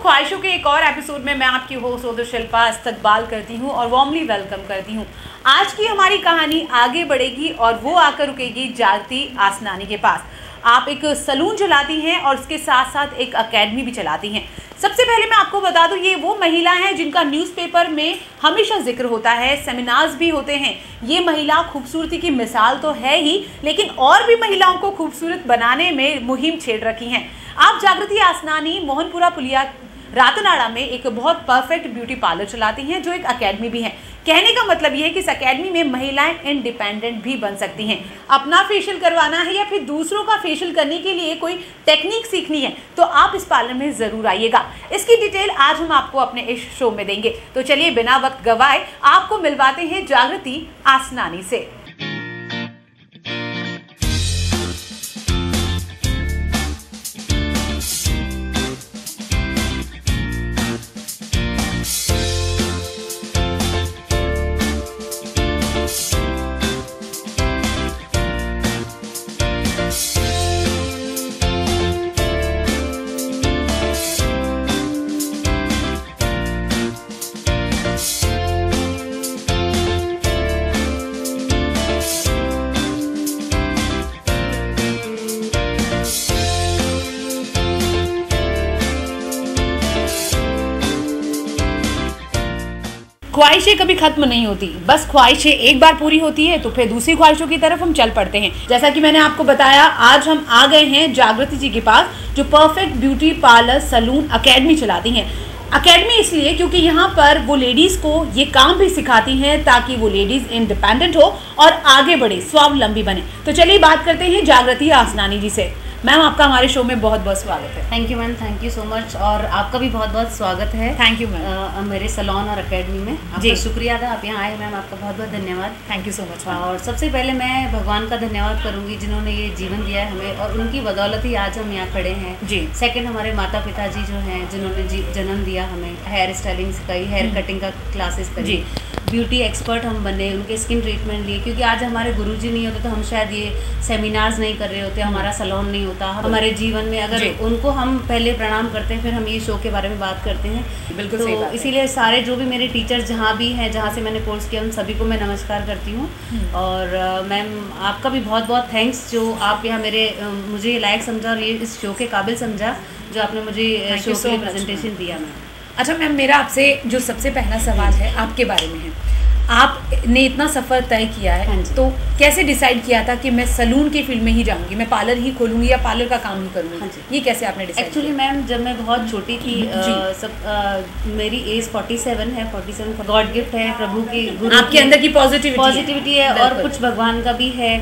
ख्वाहिशों के एक और एपिसोड में मैं आपकी होस्ट उदर शिल्पा इस्तकबाल करती हूँ और वार्मली वेलकम करती हूँ। आज की हमारी कहानी आगे बढ़ेगी और वो आकर रुकेगी जागृति आसनानी के पास। आप एक सलून चलाती हैं और उसके साथ साथ एक एकेडमी भी चलाती हैं। सबसे पहले मैं आपको बता दूं, ये वो महिला हैं जिनका न्यूज़पेपर में हमेशा जिक्र होता है, सेमिनार्स भी होते हैं। ये महिला खूबसूरती की मिसाल तो है ही, लेकिन और भी महिलाओं को खूबसूरत बनाने में मुहिम छेड़ रखी हैं। आप जागृति आसनानी मोहनपुरा पुलिया रातनाड़ा में एक बहुत परफेक्ट ब्यूटी पार्लर चलाती हैं, जो एक एकेडमी भी है। कहने का मतलब ये है कि इस एकेडमी में महिलाएं इंडिपेंडेंट भी बन सकती हैं। अपना फेशियल करवाना है या फिर दूसरों का फेशियल करने के लिए कोई टेक्निक सीखनी है तो आप इस पार्लर में ज़रूर आइएगा। इसकी डिटेल आज हम आपको अपने इस शो में देंगे। तो चलिए बिना वक्त गवाए आपको मिलवाते हैं जागृति आसनानी से। ख्वाहिशें कभी खत्म नहीं होती, बस ख्वाहिशें एक बार पूरी होती है तो फिर दूसरी ख्वाहिशों की तरफ हम चल पड़ते हैं। जैसा कि मैंने आपको बताया, आज हम आ गए हैं जागृति जी के पास, जो perfect beauty parlour salon academy चलाती हैं। एकेडमी इसलिए क्योंकि यहाँ पर वो लेडीज़ को ये काम भी सिखाती हैं ताकि वो लेडीज़ इंडिपेंडेंट हो और आगे बढ़े, स्वावलंबी बने। तो चलिए बात करते हैं जागृति आसनानी जी से। मैम, आपका हमारे शो में बहुत बहुत स्वागत है। Thank you ma'am, thank you so much. और आपका भी बहुत बहुत स्वागत है। थैंक यू मैम, मेरे सलोन और एकेडमी में। आपका शुक्रिया था, आप यहाँ आए मैम, आपका बहुत बहुत धन्यवाद। Thank you so much. और सबसे पहले मैं भगवान का धन्यवाद करूँगी जिन्होंने ये जीवन दिया है हमें, और उनकी बदौलत ही आज हम यहाँ खड़े हैं जी। सेकेंड, हमारे माता पिता जी जो हैं, जिन्होंने जन्म दिया हमें, हेयर स्टाइलिंग सिखाई, हेयर कटिंग का क्लासेस करी, ब्यूटी एक्सपर्ट हम बने, उनके स्किन ट्रीटमेंट लिए, क्योंकि आज हमारे गुरुजी नहीं होते तो हम शायद ये सेमिनार्स नहीं कर रहे होते, हमारा सलोन नहीं होता हमारे जीवन में। अगर उनको हम पहले प्रणाम करते हैं, फिर हम ये शो के बारे में बात करते हैं। बिल्कुल तो सही बात है। इसीलिए सारे जो भी मेरे टीचर्स जहाँ भी हैं, जहाँ से मैंने कोर्स किया, उन सभी को मैं नमस्कार करती हूँ। और मैम, आपका भी बहुत बहुत थैंक्स, जो आप यहाँ मुझे लायक समझा और ये इस शो के काबिल समझा, जो आपने मुझे शो के लिए प्रेजेंटेशन दिया मैम। अच्छा मैम, मेरा आपसे जो सबसे पहला सवाल है आपके बारे में है। आपने इतना सफ़र तय किया है, तो कैसे डिसाइड किया था कि मैं सलून के फील्ड में ही जाऊंगी, मैं पार्लर ही खोलूंगी या पार्लर का काम ही करूंगी? ये कैसे आपने डिसाइड? एक्चुअली मैम, जब मैं बहुत छोटी थी, मेरी एज 47 है। 47 गॉड गिफ्ट है, प्रभु की, आपके अंदर की पॉजिटिविटी है और कुछ भगवान का भी है।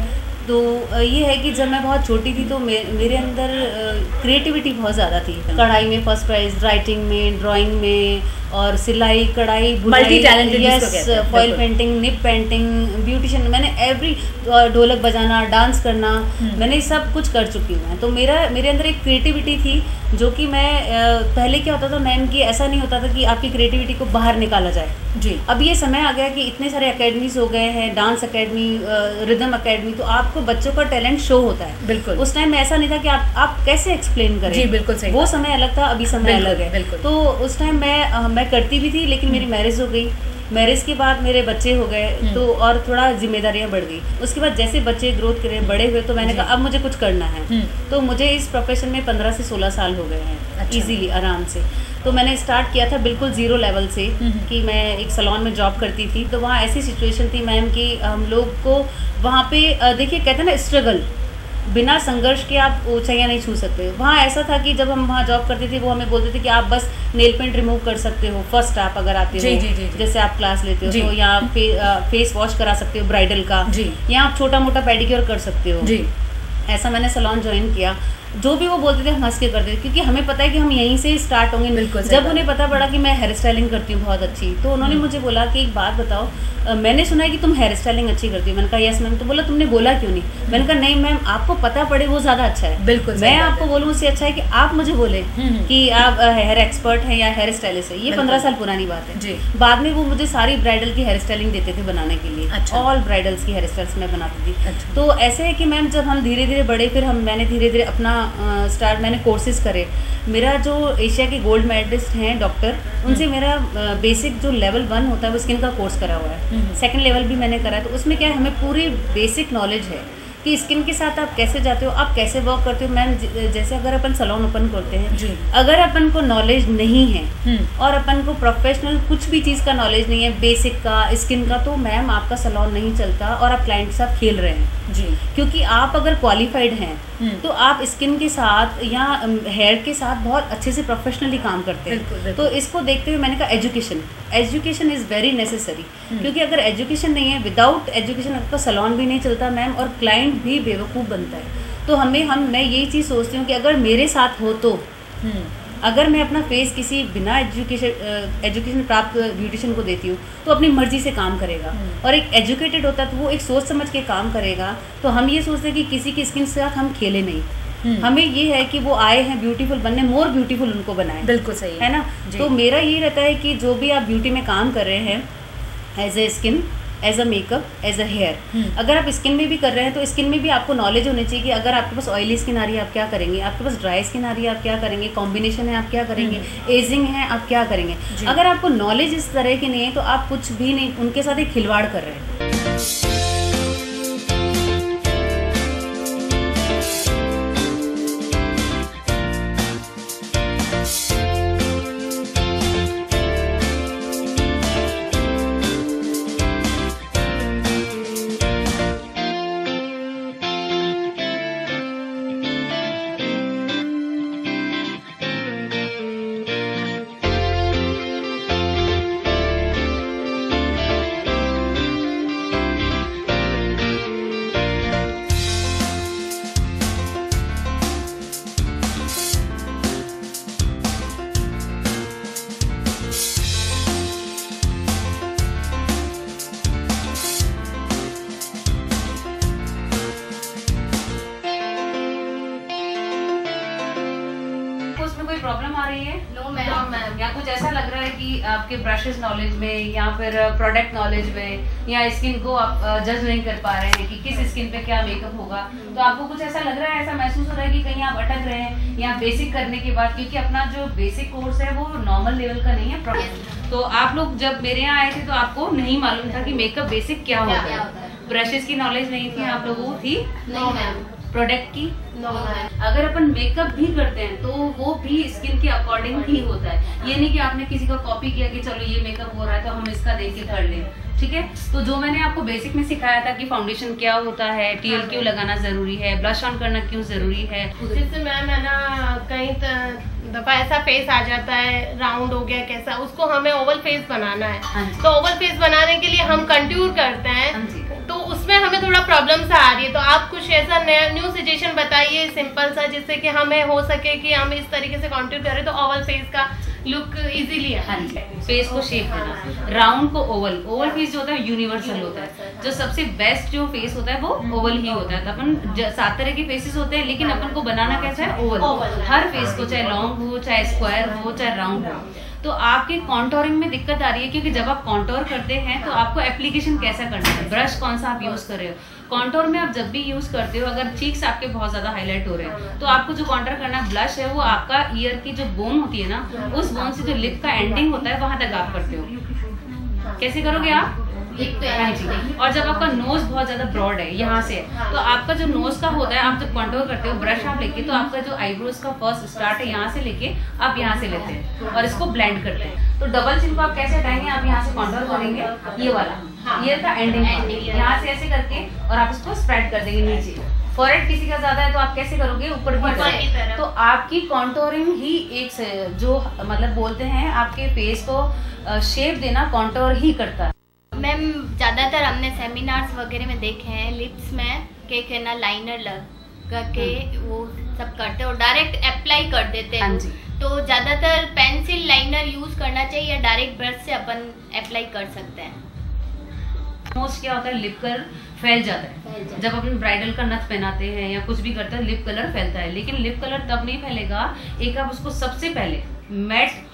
तो ये है कि जब मैं बहुत छोटी थी तो मेरे अंदर क्रिएटिविटी बहुत ज़्यादा थी। कढ़ाई में फर्स्ट प्राइज, राइटिंग में, ड्राइंग में, और सिलाई, कढ़ाई, multi talented, yes, foil painting, nip painting, beautician, मैंने एवरी, ढोलक बजाना, डांस करना, मैंने सब कुछ कर चुकी हूँ। तो मेरे अंदर एक क्रिएटिविटी थी, जो कि मैं पहले क्या होता था मैम कि ऐसा नहीं होता था कि आपकी क्रिएटिविटी को बाहर निकाला जाए जी। अब ये समय आ गया कि इतने सारे एकेडमीज हो गए हैं, डांस एकेडमी, रिदम एकेडमी, तो आपको बच्चों का टैलेंट शो होता है। बिल्कुल। उस टाइम में ऐसा नहीं था कि आप कैसे एक्सप्लेन करें। जी बिल्कुल सही। वो समय अलग था, अभी समय अलग है। बिल्कुल। तो उस टाइम मैं करती भी थी, लेकिन मेरी मैरिज हो गई। मैरिज के बाद मेरे बच्चे हो गए, तो और थोड़ा जिम्मेदारियां बढ़ गई। उसके बाद जैसे बच्चे ग्रोथ करे, बड़े हुए, तो मैंने कहा अब मुझे कुछ करना है। तो मुझे इस प्रोफेशन में 15 से 16 साल हो गए हैं, इजीली, आराम से। तो मैंने स्टार्ट किया था बिल्कुल ज़ीरो लेवल से, कि मैं एक सलोन में जॉब करती थी। तो वहाँ ऐसी सिचुएशन थी मैम कि हम लोग को वहाँ पे देखिए, कहते हैं ना, स्ट्रगल, बिना संघर्ष के आप ऊंचाइयाँ नहीं छू सकते। वहाँ ऐसा था कि जब हम वहाँ जॉब करते थे, वो हमें बोलते थे कि आप बस नेल पेंट रिमूव कर सकते हो फर्स्ट आप अगर आते हो, जैसे आप क्लास लेते हो, तो या फेस वॉश करा सकते हो ब्राइडल का, या आप छोटा मोटा पेडिक्योर कर सकते हो। ऐसा मैंने सलोन ज्वाइन किया। जो भी वो बोलते थे हम हंस के करते थे, क्योंकि हमें पता है कि हम यहीं से स्टार्ट होंगे। जब उन्हें पता पड़ा कि मैं हेयर स्टाइलिंग करती हूँ बहुत अच्छी, तो उन्होंने मुझे बोला कि एक बात बताओ, मैंने सुना है कि तुम हेयर स्टाइलिंग अच्छी करती हो। मैंने कहा यस मैम। तो बोला तुमने बोला क्यों नहीं? मैंने कहा नहीं मैम, आपको पता पड़े वो ज़्यादा अच्छा है। बिल्कुल, मैं आपको बोलूँ उससे अच्छा है कि आप मुझे बोले कि आप हेयर एक्सपर्ट हैं या हेयर स्टाइलिस्ट है। ये 15 साल पुरानी बात है। बाद में वो मुझे सारी ब्राइडल की हेयर स्टाइलिंग देते थे बनाने के लिए। ऑल ब्राइडल्स की हेयर स्टाइल्स मैं बनाती थी। तो ऐसे है कि मैम, जब हम धीरे धीरे बढ़े, फिर मैंने धीरे धीरे अपना स्टार्ट मैंने कोर्सेज करे। मेरा जो एशिया के गोल्ड मेडलिस्ट हैं डॉक्टर, उनसे मेरा बेसिक जो लेवल 1 होता है वो स्किन का कोर्स करा हुआ है। सेकंड लेवल भी मैंने करा है। तो उसमें क्या है, हमें पूरी बेसिक नॉलेज है कि स्किन के साथ आप कैसे जाते हो, आप कैसे वर्क करते हो। मैम जैसे अगर अपन सैलून ओपन करते हैं, अगर अपन को नॉलेज नहीं है और अपन को प्रोफेशनल कुछ भी चीज़ का नॉलेज नहीं है, बेसिक का, स्किन का, तो मैम आपका सैलून नहीं चलता और आप क्लाइंट के साथ खेल रहे हैं जी। क्योंकि आप अगर क्वालिफाइड हैं तो आप स्किन के साथ या हेयर के साथ बहुत अच्छे से प्रोफेशनली काम करते हैं। तो इसको देखते हुए मैंने कहा एजुकेशन इज़ वेरी नेसेसरी, क्योंकि अगर एजुकेशन नहीं है, विदाउट एजुकेशन आपका सैलून भी नहीं चलता मैम, और क्लाइंट भी बेवकूफ़ बनता है। तो मैं यही चीज़ सोचती हूँ कि अगर मेरे साथ हो तो अगर मैं अपना फेस किसी बिना एजुकेशन प्राप्त ब्यूटिशियन को देती हूँ तो अपनी मर्जी से काम करेगा, और एक एजुकेटेड होता है तो वो एक सोच समझ के काम करेगा। तो हम ये सोचते हैं कि किसी की स्किन से साथ हम खेले नहीं, हमें ये है कि वो आए हैं ब्यूटीफुल बनने, मोर ब्यूटीफुल उनको बनाएं। बिल्कुल सही है ना। तो मेरा ये रहता है कि जो भी आप ब्यूटी में काम कर रहे हैं, as a skin, as a makeup, as a hair, अगर आप स्किन में भी कर रहे हैं तो स्किन में भी आपको नॉलेज होनी चाहिए कि अगर आपके पास ऑयली स्किन आ रही है आप क्या करेंगे, आपके पास ड्राई स्किन आ रही है आप क्या करेंगे, कॉम्बिनेशन है आप क्या करेंगे, एजिंग है आप क्या करेंगे। अगर आपको नॉलेज इस तरह की नहीं है तो आप कुछ भी नहीं, उनके साथ एक खिलवाड़ कर रहे हैं। प्रॉब्लम आ रही है? No ma'am. या कुछ ऐसा लग रहा है कि आपके ब्रशेस नॉलेज में या फिर प्रोडक्ट नॉलेज में या स्किन को आप जज नहीं कर पा रहे हैं कि किस स्किन पे क्या मेकअप होगा, तो आपको कुछ ऐसा लग रहा है, ऐसा महसूस हो रहा है कि कहीं आप अटक रहे हैं या बेसिक करने के बाद, क्योंकि अपना जो बेसिक कोर्स है वो नॉर्मल लेवल का नहीं है। तो आप लोग जब मेरे यहाँ आए थे तो आपको नहीं मालूम था कि मेकअप बेसिक क्या होता है, ब्रशेस की नॉलेज नहीं थी आप लोगों को, थी नहीं मैम। प्रोडक्ट की नो मैम। अगर अपन मेकअप भी करते हैं तो वो भी स्किन के अकॉर्डिंग ही होता है। ये नहीं कि आपने किसी का कॉपी किया कि चलो ये मेकअप हो रहा है तो हम इसका देख के कर लें, ठीक है। तो जो मैंने आपको बेसिक में सिखाया था कि फाउंडेशन क्या होता है, टीएल क्यों लगाना जरूरी है, ब्लश ऑन करना क्यों जरूरी है, जैसे मैम है ना कहीं दफा ऐसा फेस आ जाता है राउंड हो गया कैसा, उसको हमें ओवल फेस बनाना है। तो ओवल फेस बनाने के लिए हम कंट्यूर करते हैं, तो उसमें हमें थोड़ा प्रॉब्लम सा आ रही है। तो आप कुछ ऐसा न्यू सजेशन बताइए सिंपल सा, जिससे कि हमें हो सके कि हम इस तरीके से कंट्यूर करें तो ओवल फेस का लुक इजीली है। हाँ जी, फेस को शेप देना, राउंड को ओवल। ओवल फेस जो होता है यूनिवर्सल होता है, जो सबसे बेस्ट जो फेस होता है वो ओवल ही होता है। तो अपन 7 तरह के फेसेस होते हैं, लेकिन अपन को बनाना कैसा है, ओवल। हर फेस को चाहे लॉन्ग हो, चाहे स्क्वायर हो, चाहे राउंड हो। तो आपके कॉन्टोरिंग में दिक्कत आ रही है, क्योंकि जब आप कॉन्टोर करते हैं तो आपको एप्लीकेशन कैसा करना है, ब्रश कौन सा आप यूज कर रहे हो। कॉन्टोर में आप जब भी यूज करते हो, अगर चीक्स आपके बहुत ज्यादा हाईलाइट हो रहे हैं तो आपको जो कॉन्टोर करना है, ब्लश है वो आपका ईयर की जो बोन होती है ना, उस बोन से जो लिप का एंडिंग होता है वहां तक आप करते हो। कैसे करोगे आप? हाँ जी। और जब आपका नोज बहुत ज्यादा ब्रॉड है यहाँ से, तो आपका जो नोज का होता है, आप जब कंट्रोल करते हो ब्रश आप लेके, तो आपका जो आईब्रोज का फर्स्ट स्टार्ट है यहाँ से लेके आप यहाँ से लेते हैं और इसको ब्लेंड करते हैं। तो डबल चिन को आप कैसे हटाएंगे, आप यहाँ से कंट्रोल करेंगे, ये वाला ईयर का एंडिंग यहाँ से ऐसे करके, और आप इसको स्प्रेड कर देंगे नीचे। फॉरहेड किसी का ज्यादा है तो आप कैसे करोगे, ऊपर की तरफ। तो आपकी कॉन्टोरिंग ही एक जो मतलब बोलते हैं आपके फेस को शेप देना कॉन्टोर ही करता है। मैम ज़्यादातर हमने सेमिनार्स वगैरह में देखे हैं लिप्स में के ना लाइनर लगा के वो सब करते हैं और डायरेक्ट अप्लाई कर देते हैं। तो ज़्यादातर पेंसिल लाइनर यूज करना चाहिए या डायरेक्ट ब्रश से अपन अप्लाई कर सकते हैं। मोस्ट क्या होता है, लिप कलर फैल जाता है। जब अपन ब्राइडल का नथ पहनाते हैं या कुछ भी करते हैं, लिप कलर फैलता है। लेकिन लिप कलर तब नहीं फैलेगा, एक आप उसको सबसे पहले मैट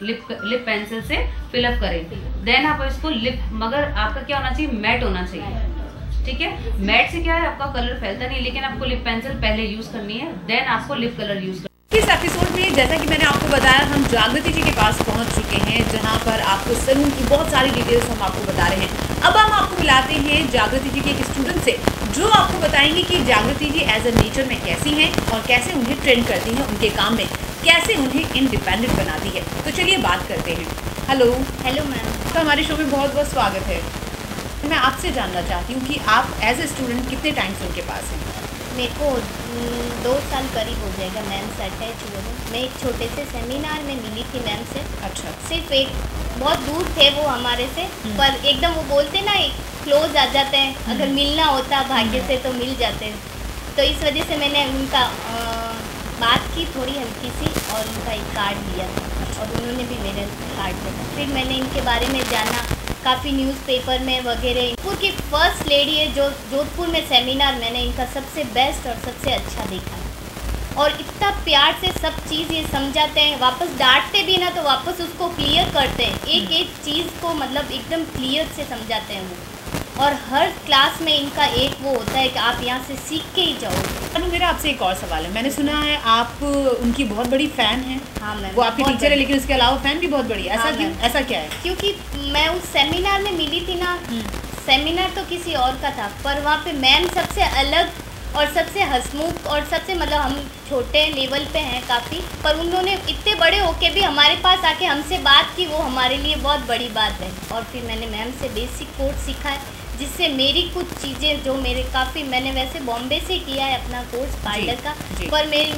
लिप पेंसिल से फिलअप करें, देन आप इसको लिप, मगर आपका क्या होना चाहिए, मैट होना चाहिए। ठीक है। मैट से क्या है, आपका कलर फैलता नहीं, लेकिन आपको लिप पेंसिल पहले यूज करनी है, देन आपको लिप कलर यूज करना। इस एपिसोड में जैसा कि मैंने आपको बताया, हम जागृति जी के पास पहुंच चुके हैं, जहां पर आपको सलून की बहुत सारी डिटेल्स हम आपको बता रहे हैं। अब हम आपको मिलाते हैं जागृति जी के एक स्टूडेंट से, जो आपको बताएंगे कि जागृति जी एज अ नेचर में कैसी हैं और कैसे उन्हें ट्रेन करती हैं उनके काम में, कैसे उन्हें इंडिपेंडेंट बनाती है। तो चलिए बात करते हैं। हेलो। Hello ma'am. तो हमारे शो में बहुत बहुत स्वागत है। मैं आपसे जानना चाहती हूँ कि आप एज ए स्टूडेंट कितने टाइम से उनके पास हैं? मेरे को 2 साल करीब हो जाएगा मैम से अटैच हुए हूँ। मैं एक छोटे से सेमिनार में मिली थी मैम से। अच्छा। सिर्फ एक बहुत दूर थे वो हमारे से, पर एकदम वो बोलते ना एक क्लोज आ जाते हैं, अगर मिलना होता भाग्य से तो मिल जाते हैं। तो इस वजह से मैंने उनका बात की थोड़ी हल्की सी और उनका एक कार्ड लिया था और उन्होंने भी मेरे कार्ड दिया। फिर मैंने इनके बारे में जाना काफ़ी न्यूज़पेपर में वगैरह। जोधपुर की फर्स्ट लेडी है जो जोधपुर में सेमिनार मैंने इनका सबसे बेस्ट और सबसे अच्छा देखा है। और इतना प्यार से सब चीज़ ये समझाते हैं, वापस डांटते भी ना तो वापस उसको क्लियर करते हैं, एक एक चीज़ को मतलब एकदम क्लियर से समझाते हैं वो। और हर क्लास में इनका एक वो होता है कि आप यहाँ से सीख के ही जाओ। अब मेरा आपसे एक और सवाल है, मैंने सुना है आप उनकी बहुत बड़ी फ़ैन हैं। हाँ मैम। वो आपकी टीचर है लेकिन उसके अलावा फ़ैन भी बहुत बड़ी है, ऐसा क्यों? ऐसा क्या है? क्योंकि मैं उस सेमिनार में मिली थी ना, सेमिनार तो किसी और का था, पर वहाँ पे मैम सबसे अलग और सबसे हंसमुख और सबसे मतलब हम छोटे लेवल पे हैं काफ़ी, पर उन्होंने इतने बड़े होके भी हमारे पास आके हमसे बात की, वो हमारे लिए बहुत बड़ी बात है। और फिर मैंने मैम से बेसिक कोर्स सीखा है, जिससे मेरी कुछ चीज़ें जो मेरे काफ़ी, मैंने वैसे बॉम्बे से किया है अपना कोर्स पार्लर का, पर मेरी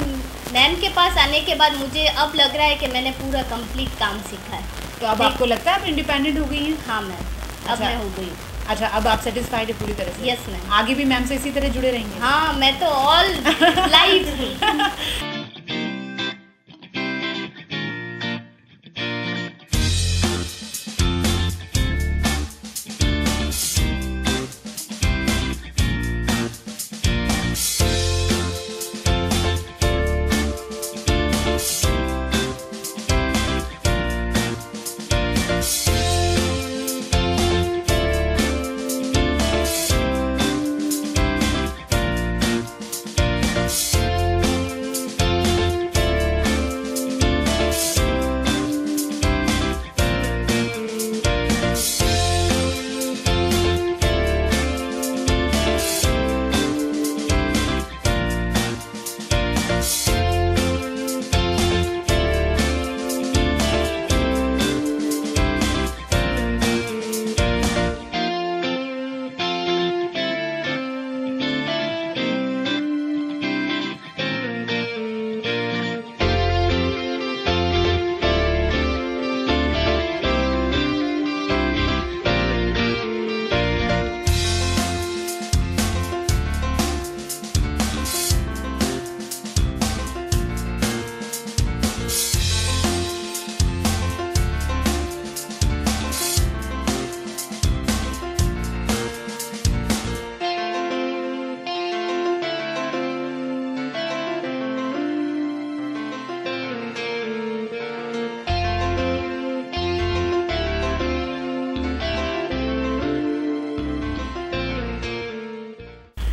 मैम के पास आने के बाद मुझे अब लग रहा है कि मैंने पूरा कंप्लीट काम सीखा है। तो अब आपको लगता है आप इंडिपेंडेंट हो गई हैं? हाँ मैम, अब मैं हो गई। अच्छा, अब आप सेटिस्फाइड है पूरी तरह से? Yes ma'am. आगे भी मैम से इसी तरह जुड़े रहेंगे? हाँ, मैं तो ऑल लाइफ।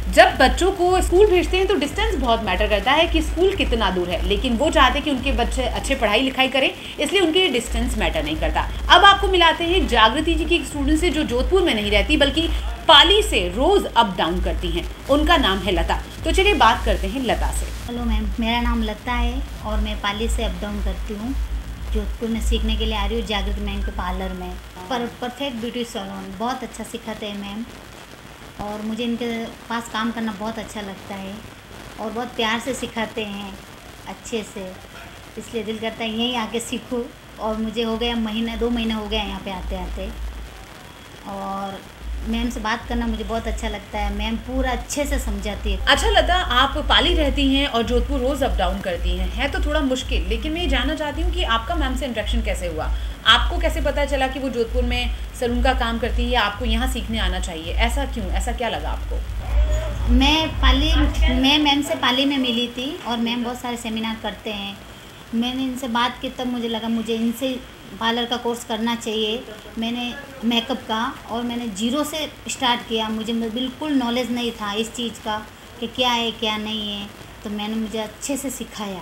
जब बच्चों को स्कूल भेजते हैं तो डिस्टेंस बहुत मैटर करता है कि स्कूल कितना दूर है, लेकिन वो चाहते हैं कि उनके बच्चे अच्छे पढ़ाई लिखाई करें, इसलिए उनके लिए डिस्टेंस मैटर नहीं करता। अब आपको मिलाते हैं जागृति जी की एक स्टूडेंट से जो जोधपुर में नहीं रहती बल्कि पाली से रोज़ अप डाउन करती हैं। उनका नाम है लता। तो चलिए बात करते हैं लता से। हेलो मैम, मेरा नाम लता है और मैं पाली से अप डाउन करती हूँ। जोधपुर में सीखने के लिए आ रही हूँ जागृति मैम के पार्लर में। परफेक्ट ब्यूटी सैलून बहुत अच्छा सिखाते हैं मैम, और मुझे इनके पास काम करना बहुत अच्छा लगता है और बहुत प्यार से सिखाते हैं अच्छे से, इसलिए दिल करता है यहीं आके सीखूं। और मुझे हो गया 2 महीना हो गया यहाँ पे आते आते, और मैम से बात करना मुझे बहुत अच्छा लगता है। मैम पूरा अच्छे से समझाती है। अच्छा लता, आप पाली रहती हैं और जोधपुर रोज़ अप डाउन करती हैं, है तो थोड़ा मुश्किल, लेकिन मैं ये जानना चाहती हूँ कि आपका मैम से इंटरेक्शन कैसे हुआ? आपको कैसे पता चला कि वो जोधपुर में सलून का काम करती है या आपको यहाँ सीखने आना चाहिए? ऐसा क्यों, ऐसा क्या लगा आपको? मैं मैम से पाली में मिली थी और मैम बहुत सारे सेमिनार करते हैं। मैंने इनसे बात की तब मुझे लगा मुझे इनसे पार्लर का कोर्स करना चाहिए। मैंने मेकअप का और मैंने जीरो से स्टार्ट किया। मुझे बिल्कुल नॉलेज नहीं था इस चीज़ का कि क्या है क्या नहीं है, तो मैंने मुझे अच्छे से सिखाया।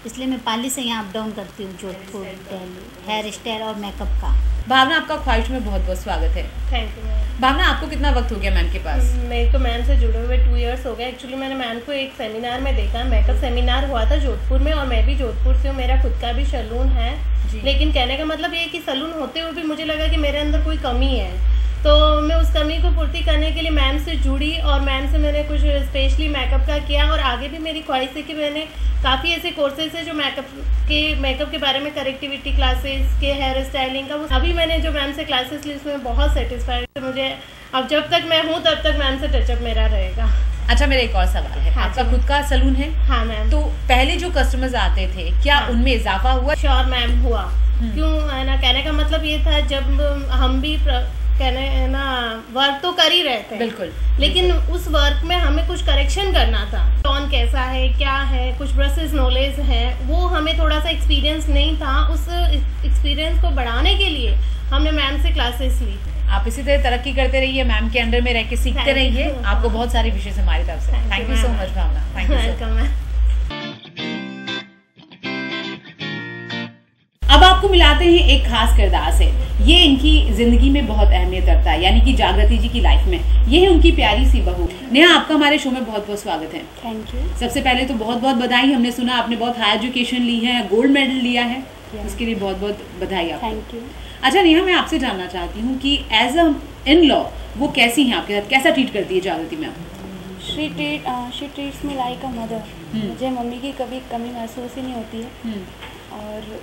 इसलिए मैं पाली से यहाँ अप डाउन करती हूँ, जोधपुर दिल्ली, हेयर स्टाइल और मेकअप का। भावना, आपका ख्वाहिश में बहुत बहुत स्वागत है। Thank you ma'am. भावना, आपको कितना वक्त हो गया मैम के पास? मेरे को मैम से जुड़े हुए 2 इयर्स हो गए। एक्चुअली मैंने मैम को एक सेमिनार में देखा, मेकअप सेमिनार हुआ था जोधपुर में, और मैं भी जोधपुर से हूँ। मेरा खुद का भी सैलून है, लेकिन कहने का मतलब ये कि सैलून होते हुए भी मुझे लगा कि मेरे अंदर कोई कमी है, तो मैं उस कमी को पूर्ति करने के लिए मैम से जुड़ी और मैम से मैंने कुछ स्पेशली मेकअप का किया। और आगे भी मेरी ख्वाहिश है कि मैंने काफ़ी ऐसे कोर्सेज है जो मेकअप के बारे में, करेक्टिविटी क्लासेस के, हेयर स्टाइलिंग का, वो अभी मैंने जो मैम से क्लासेस ली उसमें बहुत सेटिस्फाइड। मुझे अब जब तक मैं हूँ तब तक मैम से टचअप मेरा रहेगा। अच्छा, मेरा एक और सवाल है। हाँ, आपका खुद का सैलून है? हाँ मैम। तो पहले जो कस्टमर्स आते थे, क्या उनमें इजाफा हुआ? श्योर मैम, हुआ। क्यों है ना, कहने का मतलब ये था जब हम भी कहने ना वर्क तो कर ही रहे थे, बिल्कुल, लेकिन उस वर्क में हमें कुछ करेक्शन करना था। टोन कैसा है, क्या है, कुछ ब्रशेस नॉलेज है, वो हमें थोड़ा सा एक्सपीरियंस नहीं था। उस एक्सपीरियंस को बढ़ाने के लिए हमने मैम से क्लासेस ली। आप इसी तरह तरक्की करते रहिए, मैम के अंडर में रह के सीखते रहिए। आपको बहुत सारी विशेष हमारी तरफ से। Thank you so much Bhavana. Thank you. Welcome. अब आपको मिलाते हैं एक खास किरदार से। ये इनकी जिंदगी में बहुत अहमियत रखता है, यानी कि जागृति जी की लाइफ में। ये है उनकी प्यारी सी बहू। नेहा, आपका हमारे शो में बहुत बहुत स्वागत है। Thank you. सबसे पहले तो बहुत बहुत बधाई। हमने सुना आपने बहुत हाई एजुकेशन ली है, गोल्ड मेडल लिया है, उसके लिए बहुत बहुत बधाई आपको। Thank you. अच्छा नेहा, मैं आपसे जानना चाहती हूँ कि एज अ इन लॉ वो कैसी हैं आपके साथ, कैसा ट्रीट करती है जागृति ma'am? She treats me like a mother. मुझे मम्मी की कभी कमी महसूस ही नहीं होती है, और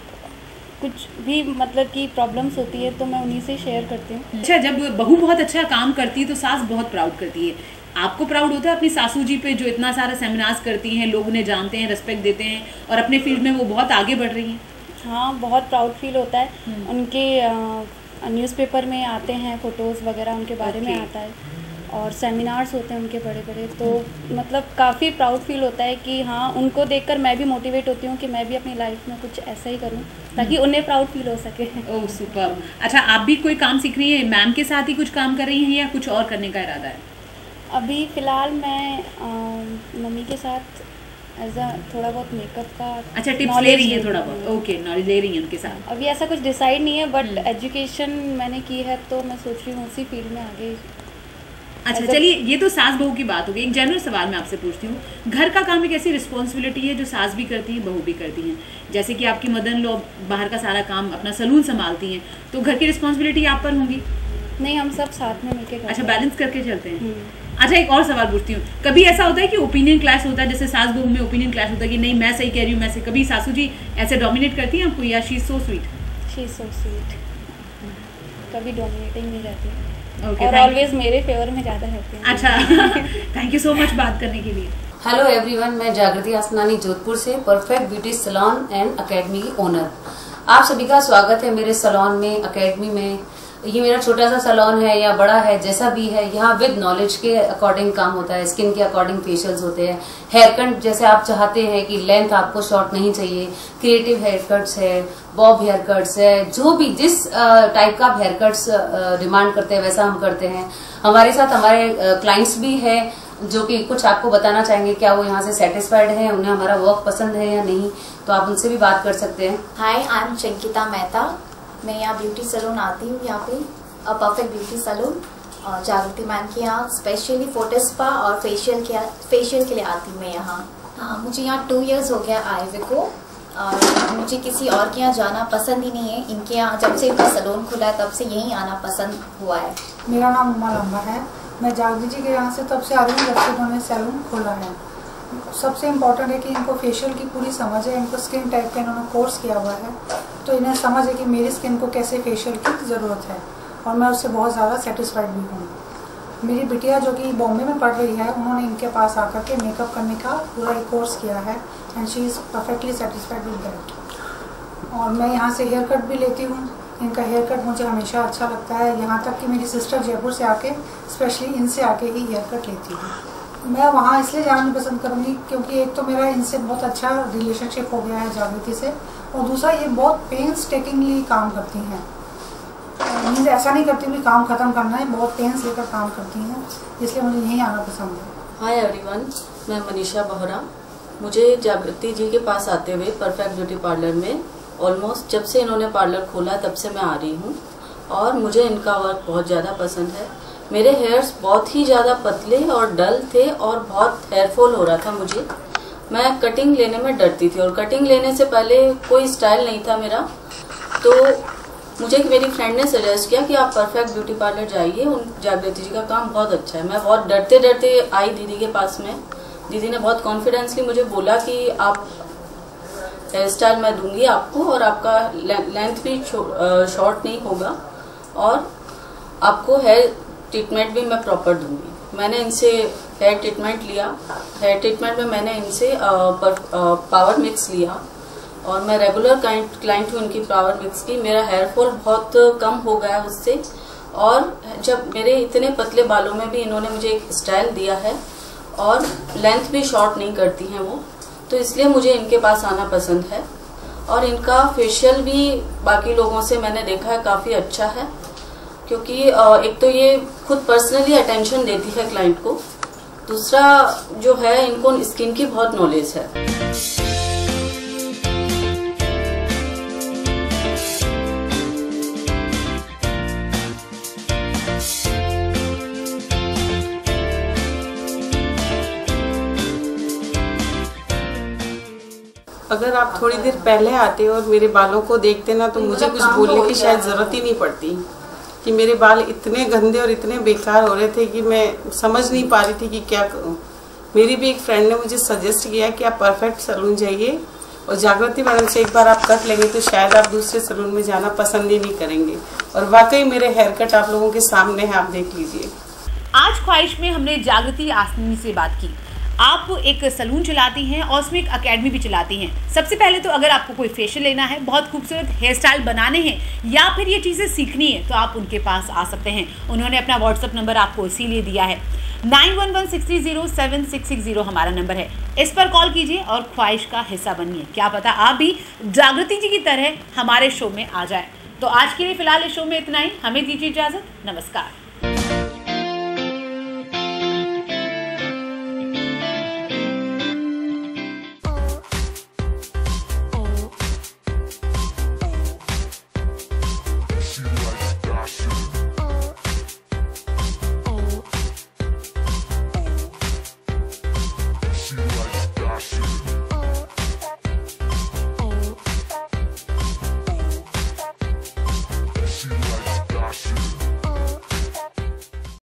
कुछ भी मतलब कि प्रॉब्लम्स होती है तो मैं उन्हीं से शेयर करती हूँ। अच्छा, जब बहू बहुत अच्छा काम करती है तो सास बहुत प्राउड करती है। आपको प्राउड होता है अपनी सासू जी पे, जो इतना सारा सेमिनार्स करती हैं, लोग उन्हें जानते हैं, रिस्पेक्ट देते हैं, और अपने फील्ड में वो बहुत आगे बढ़ रही हैं? हाँ, बहुत प्राउड फील होता है। उनके न्यूज़पेपर में आते हैं फ़ोटोज़ वगैरह, उनके बारे में आता है, और सेमिनार्स होते हैं उनके बड़े बड़े, तो मतलब काफ़ी प्राउड फील होता है कि हाँ, उनको देखकर मैं भी मोटिवेट होती हूँ कि मैं भी अपनी लाइफ में कुछ ऐसा ही करूँ ताकि उन्हें प्राउड फील हो सके। ओह सुपर। अच्छा, आप भी कोई काम सीख रही हैं, मैम के साथ ही कुछ काम कर रही हैं या कुछ और करने का इरादा है? अभी फ़िलहाल मैं मम्मी के साथ एज अ थोड़ा बहुत मेकअप का अच्छा टिप्स ले रही हैं, थोड़ा बहुत ओके नॉलेज ले रही हैं उनके साथ। अभी ऐसा कुछ डिसाइड नहीं है, बट एजुकेशन मैंने की है तो मैं सोच रही हूँ उसी फील्ड में आगे। अच्छा चलिए, ये तो सास बहू की बात हो गई। एक जनरल सवाल मैं आपसे पूछती हूँ, घर का काम एक ऐसी रिस्पॉन्सिबिलिटी है जो सास भी करती है, बहू भी करती हैं। जैसे कि आपकी मदर इन लॉ बाहर का सारा काम अपना सलून संभालती हैं, तो घर की रिस्पॉन्सिबिलिटी आप पर होंगी? नहीं, हम सब साथ में मिलकर। अच्छा, बैलेंस करके चलते हैं। अच्छा, एक और सवाल पूछती हूँ, कभी ऐसा होता है कि ओपिनियन क्लैश होता है, जैसे सास बहू में ओपिनियन क्लैश होता है कि नहीं मैं सही कह रही हूँ, मैं से कभी सासू जी ऐसे डोमिनेट करती हैं आपको, या she is so sweet? She is so sweet, कभी डोमिनेटिंग नहीं रहती। Okay, और ऑलवेज मेरे फेवर में ज़्यादा रहते हैं। अच्छा, थैंक यू सो मच बात करने के लिए। हेलो एवरीवन, मैं जागृति आसनानी जोधपुर से perfect beauty salon and academy की ओनर। आप सभी का स्वागत है मेरे सैलून में, एकेडमी में। ये मेरा छोटा सा सैलून है या बड़ा है, जैसा भी है, यहाँ विद नॉलेज के अकॉर्डिंग काम होता है। स्किन के अकॉर्डिंग फेशियल्स होते हैं, हेयर कट जैसे आप चाहते हैं कि लेंथ आपको शॉर्ट नहीं चाहिए, क्रिएटिव हेयर कट्स है, बॉब हेयर कट्स है, जो भी जिस टाइप का आप हेयर कट्स डिमांड करते हैं वैसा हम करते हैं। हमारे साथ हमारे क्लाइंट्स भी है जो कि कुछ आपको बताना चाहेंगे, क्या वो यहाँ से सेटिस्फाइड है, उन्हें हमारा वर्क पसंद है या नहीं, तो आप उनसे भी बात कर सकते हैं। हाय, आई एम चंकिता मेहता। मैं यहाँ ब्यूटी सैलून आती हूँ, यहाँ पे परफेक्ट ब्यूटी सैलून और जागृति मैम के यहाँ स्पेशली फोटो स्पा और फेशियल के लिए आती हूँ मैं यहाँ। मुझे यहाँ 2 इयर्स हो गया आए हुए को, और मुझे किसी और के यहाँ जाना पसंद ही नहीं है। इनके यहाँ जब से इनका सैलून खुला है तब से यहीं आना पसंद हुआ है। मेरा नाम उमा लंबा है, मैं जागृति जी के यहाँ से तब से आ रही हूँ जब से उन्होंने सैलून खोला है। सबसे इम्पोर्टेंट है कि इनको फेशियल की पूरी समझ है, इनको स्किन टाइप का इन्होंने कोर्स किया हुआ है, तो इन्हें समझ है कि मेरी स्किन को कैसे फेशियल की ज़रूरत है, और मैं उससे बहुत ज़्यादा सेटिस्फाइड भी हूँ। मेरी बिटिया जो कि बॉम्बे में पढ़ रही है, उन्होंने इनके पास आकर के मेकअप करने का पूरा एक कोर्स किया है, and she is perfectly satisfied with that. और मैं यहाँ से हेयर कट भी लेती हूँ, इनका हेयर कट मुझे हमेशा अच्छा लगता है। यहाँ तक कि मेरी सिस्टर जयपुर से आके स्पेशली इनसे आके ही हेयर कट लेती हूँ। मैं वहाँ इसलिए जाना पसंद करूँगी क्योंकि एक तो मेरा इनसे बहुत अच्छा रिलेशनशिप हो गया है जागृति से, और दूसरा ये बहुत पेंस टेकिंगली काम करती हैं, मीन्स ऐसा नहीं करती कि काम ख़त्म करना है, बहुत पेंस लेकर काम करती हैं, इसलिए मुझे यहीं आना पसंद है। हाय एवरीवन, मैं मनीषा बोहरा। मुझे जागृति जी के पास आते हुए परफेक्ट ब्यूटी पार्लर में ऑलमोस्ट जब से इन्होंने पार्लर खोला तब से मैं आ रही हूँ और मुझे इनका वर्क बहुत ज़्यादा पसंद है। मेरे हेयर्स बहुत ही ज़्यादा पतले और डल थे और बहुत हेयरफॉल हो रहा था मुझे। मैं कटिंग लेने में डरती थी और कटिंग लेने से पहले कोई स्टाइल नहीं था मेरा, तो मुझे मेरी फ्रेंड ने सजेस्ट किया कि आप परफेक्ट ब्यूटी पार्लर जाइए, उन जागृति जी का काम बहुत अच्छा है। मैं बहुत डरते डरते आई दीदी के पास में। दीदी ने बहुत कॉन्फिडेंसली मुझे बोला कि आप हेयर स्टाइल मैं दूंगी आपको और आपका लेंथ भी शॉर्ट नहीं होगा और आपको हेयर ट्रीटमेंट भी मैं प्रॉपर दूंगी। मैंने इनसे हेयर ट्रीटमेंट लिया। हेयर ट्रीटमेंट में मैंने इनसे पावर मिक्स लिया और मैं रेगुलर क्लाइंट हूँ इनकी पावर मिक्स की। मेरा हेयर फॉल बहुत कम हो गया उससे और जब मेरे इतने पतले बालों में भी इन्होंने मुझे एक स्टाइल दिया है और लेंथ भी शॉर्ट नहीं करती हैं वो, तो इसलिए मुझे इनके पास आना पसंद है। और इनका फेशियल भी बाकी लोगों से मैंने देखा है काफ़ी अच्छा है, क्योंकि एक तो ये खुद पर्सनली अटेंशन देती है क्लाइंट को, दूसरा जो है इनको स्किन की बहुत नॉलेज है। अगर आप थोड़ी देर पहले आते और मेरे बालों को देखते ना तो मुझे कुछ बोलने की शायद ज़रूरत ही नहीं पड़ती कि मेरे बाल इतने गंदे और इतने बेकार हो रहे थे कि मैं समझ नहीं पा रही थी कि क्या करूं। मेरी भी एक फ्रेंड ने मुझे सजेस्ट किया कि आप परफेक्ट सैलून जाइए और जागृति मैडम से एक बार आप कट लेंगे तो शायद आप दूसरे सैलून में जाना पसंद ही नहीं करेंगे। और वाकई मेरे हेयर कट आप लोगों के सामने है, आप देख लीजिए। आज ख्वाहिश में हमने जागृति आसनानी से बात की। आप एक सलून चलाती हैं और उसमें एक एकेडमी भी चलाती हैं। सबसे पहले तो अगर आपको कोई फेशियल लेना है, बहुत खूबसूरत हेयर स्टाइल बनाने हैं या फिर ये चीज़ें सीखनी है तो आप उनके पास आ सकते हैं। उन्होंने अपना व्हाट्सअप नंबर आपको इसीलिए दिया है। 9116307660 हमारा नंबर है, इस पर कॉल कीजिए और ख्वाहिश का हिस्सा बनिए। क्या पता आप भी जागृति जी की तरह हमारे शो में आ जाए। तो आज के लिए फिलहाल इस शो में इतना ही। हमें दीजिए इजाज़त। नमस्कार।